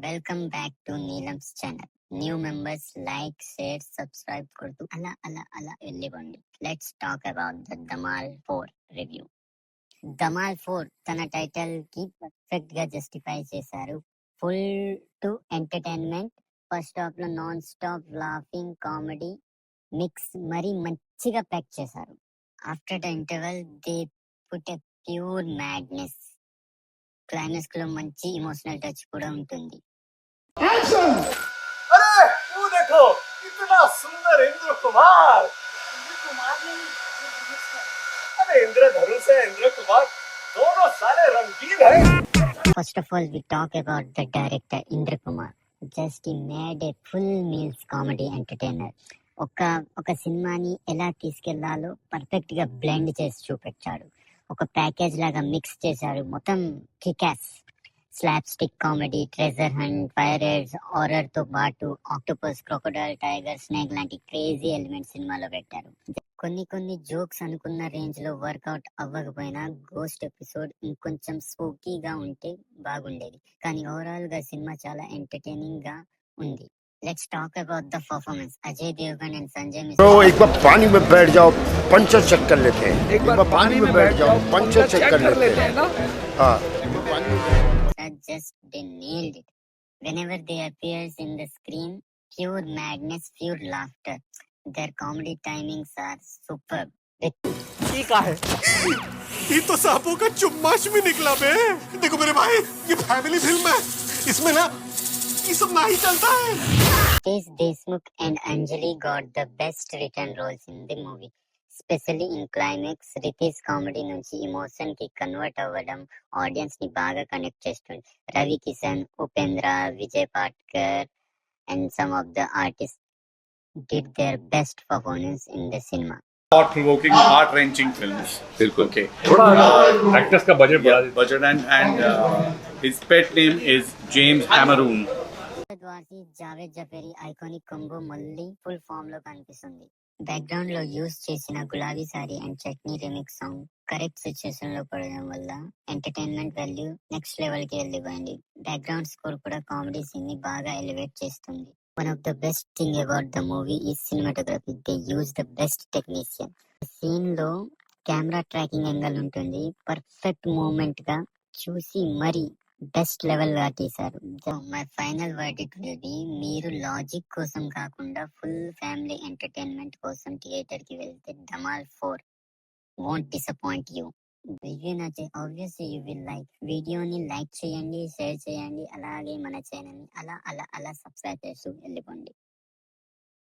Welcome back to Neelam's channel. New members like, share, subscribe కొడుతూ అలా అలా అలా వెళ్ళిపోండి. Let's talk about the Dhamaal 4 review. Dhamaal 4 తన టైటిల్ కి పర్ఫెక్ట్ గా జస్టిఫై చేశారు. Full to entertainment, first half లో non stop laughing comedy mix మరీ మంచిగా ప్యాక్ చేశారు. After the interval they put a pure madness. Climax లో మంచి ఇమోషనల్ టచ్ కూడా ఉంటుంది. एक्शन! अरे वो देखो इतना सुंदर इंद्र कुमार। इंद्र कुमार नहीं, ये धनुष है। अरे इंद्रधनुष है, इंद्र कुमार दोनों सारे रंगीन है। First of all, we talk about the director Indra Kumar. Just he made a full meals comedy entertainer. ఒక సినిమాని ఎలా తీసుకెళ్లాలో పర్ఫెక్ట్ గా బ్లెండ్ చేసి చూపించాడు. ఒక ప్యాకేజ్ లాగా మిక్స్ చేశాడు. మొత్తం kickass slapstick comedy, treasure hunt, fire raids, horror తో పాటు ఆక్టోపస్, క్రొకోడైల్, టైగర్, స్నేక్ లాంటి క్రేజీ ఎలిమెంట్స్ సినిమాలో పెట్టారు. కొన్ని జోక్స్ అనుకున్న రేంజ్ లో వర్కౌట్ అవ్వకపోయినా గోస్ట్ ఎపిసోడ్ ఇంకొంచెం స్పూకీగా ఉంటే బాగుండేది. కానీ ఓవరాల్ గా సినిమా చాలా ఎంటర్టైనింగ్ గా ఉంది. Let's talk about the performance. Ajay Devgan and Sanjay Mishra. तो एक बार पानी में बैठ जाओ, पंचर चेक कर लेते हैं. एक बार पानी में बैठ जाओ, पंचर चेक कर लेते हैं ना. हाँ. Just they nailed it. Whenever they appears in the screen, pure madness, pure laughter. Their comedy timings are superb. ये क्या है? ये तो सांपों का चुम्माश भी निकला बे। देखो मेरे भाई, ये फैमिली फिल्म है, इसमें ना ये सब नहीं चलता है. Ritesh Deshmukh and Anjali got the best written roles in the movie. Especially in climax, Ritesh comedy నుంచి ఎమోషన్ కి కన్వర్ట్ అవ్వడం ఆడియన్స్ ని బాగా కనెక్ట్ చేస్తుంది. Ravi Kishan, Upendra, Vijay Patkar and some of the artists did their best performance in the cinema. Thought provoking, heart wrenching films. बिल्कुल. Okay. थोड़ा actors का budget बढ़ा दीजिए. Budget and his pet name is James Cameron. ద్వార్సి జావేద్ జఫేరి ఐకానిక్ కాంబో మళ్ళీ full form లో కనిపిస్తుంది. Background లో యూజ్ చేసిన Gulabi sari and chutney remix song correct situation లో పడడం వల్ల ఎంటర్టైన్మెంట్ వాల్యూ నెక్స్ట్ లెవెల్ కి వెళ్ళిపోయింది. బ్యాక్గ్రౌండ్ స్కోర్ కూడా కామెడీ సీన్ ని బాగా ఎలివేట్ చేస్తుంది. One of the best thing about the movie ఈ cinematography. They use the best technician. Scene లో కెమెరా ట్రాకింగ్ యాంగిల్ ఉంటుంది. పర్ఫెక్ట్ మూమెంట్ గా చూసి మరి బెస్ట్ లెవెల్ గా తీశారు. My final verdict will be, మీరు లాజిక్ కోసం కాకుండా ఫుల్ ఫ్యామిలీ ఎంటర్టైన్మెంట్ కోసం థియేటర్ కి వెళ్తే Dhamaal 4 won't disappoint you. Review నచ్చే ఆబ్వియస్లీ యూ విల్ లైక్. వీడియోని లైక్ చేయండి, షేర్ చేయండి, అలాగే మన ఛానల్ ని అలా అలా అలా సబ్స్క్రైబ్ చేస్తూ వెళ్ళిపోండి.